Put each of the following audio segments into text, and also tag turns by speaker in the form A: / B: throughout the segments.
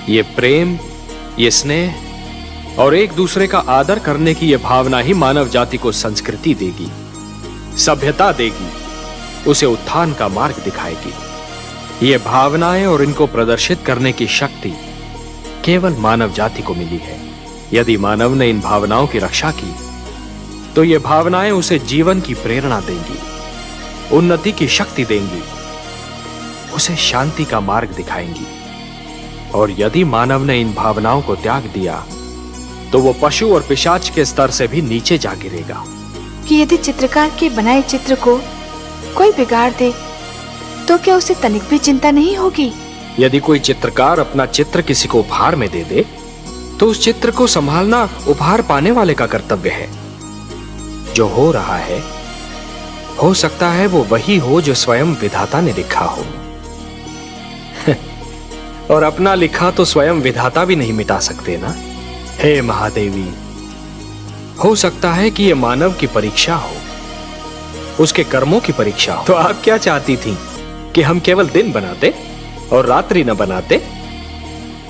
A: ये प्रेम, ये स्नेह और एक दूसरे का आदर करने की ये भावना ही मानव जाति को संस्कृति देगी, सभ्यता देगी, उसे उत्थान का मार्ग दिखाएगी। ये भावनाएं और इनको प्रदर्शित करने की शक्ति केवल मानव जाति को मिली है। यदि मानव ने इन भावनाओं की रक्षा की तो ये भावनाएं उसे जीवन की प्रेरणा देंगी, उन्नति की शक्ति देंगी, उसे शांति का मार्ग दिखाएंगी। और यदि मानव ने इन भावनाओं को त्याग दिया तो वो पशु और पिशाच के स्तर से भी नीचे जा गिरेगा।
B: कि यदि चित्रकार के बनाए चित्र को कोई बिगाड़ दे तो क्या उसे तनिक भी चिंता नहीं होगी?
A: यदि कोई चित्रकार अपना चित्र किसी को उपहार में दे दे तो उस चित्र को संभालना उपहार पाने वाले का कर्तव्य है। जो हो रहा है, हो सकता है वो वही हो जो स्वयं विधाता ने लिखा हो। और अपना लिखा तो स्वयं विधाता भी नहीं मिटा सकते ना। हे महादेवी, हो सकता है कि ये मानव की परीक्षा हो, उसके कर्मों की परीक्षा हो। तो आप क्या चाहती थी कि हम केवल दिन बनाते और रात्रि न बनाते?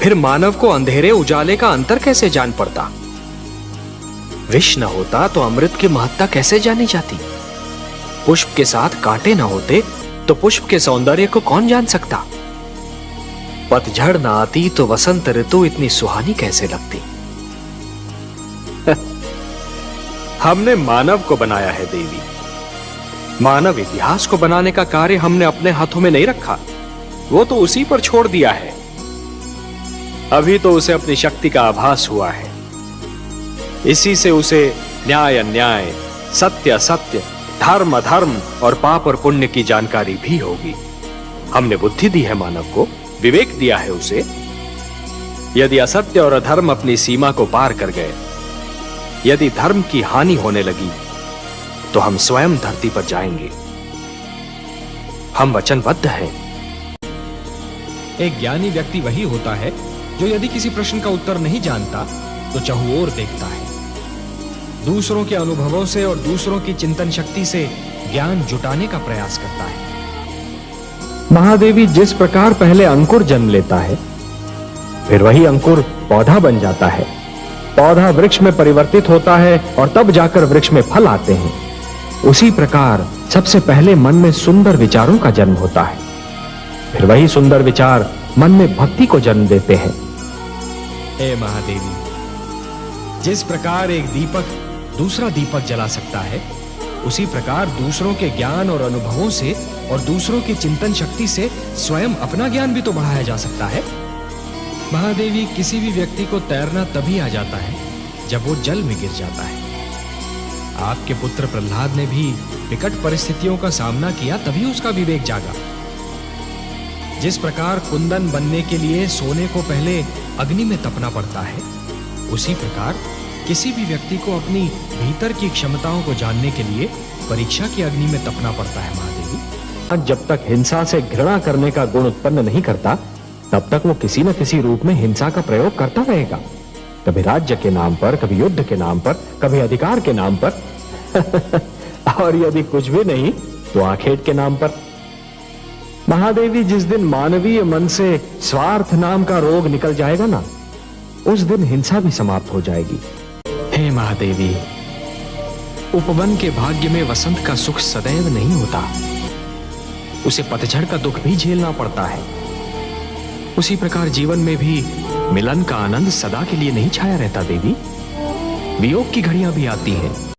A: फिर मानव को अंधेरे उजाले का अंतर कैसे जान पड़ता? विष न होता तो अमृत की महत्ता कैसे जानी जाती? पुष्प के साथ कांटे न होते तो पुष्प के सौंदर्य को कौन जान सकता? पतझड़ न आती तो वसंत ऋतु इतनी सुहानी कैसे लगती? हमने मानव को बनाया है देवी। मानव इतिहास को बनाने का कार्य हमने अपने हाथों में नहीं रखा, वो तो उसी पर छोड़ दिया है। अभी तो उसे अपनी शक्ति का आभास हुआ है। इसी से उसे न्याय अन्याय, सत्य असत्य, धर्म अधर्म और पाप और पुण्य की जानकारी भी होगी। हमने बुद्धि दी है मानव को, विवेक दिया है उसे। यदि असत्य और अधर्म अपनी सीमा को पार कर गए, यदि धर्म की हानि होने लगी, तो हम स्वयं धरती पर जाएंगे। हम वचनबद्ध हैं।
C: एक ज्ञानी व्यक्ति वही होता है जो यदि किसी प्रश्न का उत्तर नहीं जानता तो चहुओर देखता है, दूसरों के अनुभवों से और दूसरों की चिंतन शक्ति से ज्ञान जुटाने का प्रयास करता है।
A: महादेवी, जिस प्रकार पहले अंकुर जन्म लेता है, फिर वही अंकुर पौधा बन जाता है, पौधा वृक्ष में परिवर्तित होता है और तब जाकर वृक्ष में फल आते हैं, उसी प्रकार सबसे पहले मन में सुंदर विचारों का जन्म होता है, फिर वही सुंदर विचार मन में भक्ति को जन्म देते हैं।
C: हे महादेवी, जिस प्रकार एक दीपक दूसरा दीपक जला सकता है, उसी प्रकार दूसरों के ज्ञान और अनुभवों से और दूसरों की चिंतन शक्ति से स्वयं अपना ज्ञान भी तो बढ़ाया जा सकता है। महादेवी, किसी भी व्यक्ति को तैरना तभी आ जाता है जब वो जल में गिर जाता है। आपके पुत्र प्रहलाद ने भी विकट परिस्थितियों का सामना किया, तभी उसका विवेक जागा। जिस प्रकार कुंदन बनने के लिए सोने को पहले अग्नि में तपना पड़ता है, उसी प्रकार किसी भी व्यक्ति को अपनी भीतर की क्षमताओं को जानने के लिए परीक्षा की अग्नि में तपना पड़ता है। महादेवी,
A: जब तक हिंसा से घृणा करने का गुण उत्पन्न नहीं करता, तब तक वो किसी न किसी रूप में हिंसा का प्रयोग करता रहेगा। कभी राज्य के नाम पर, कभी युद्ध के नाम पर, कभी अधिकार के नाम पर और यदि कुछ भी नहीं तो आखेट के नाम पर। महादेवी, जिस दिन मानवीय मन से स्वार्थ नाम का रोग निकल जाएगा ना, उस दिन हिंसा भी समाप्त हो जाएगी।
C: हे महादेवी, उपवन के भाग्य में वसंत का सुख सदैव नहीं होता, उसे पतझड़ का दुख भी झेलना पड़ता है। उसी प्रकार जीवन में भी मिलन का आनंद सदा के लिए नहीं छाया रहता देवी। वियोग की घड़ियां भी आती हैं,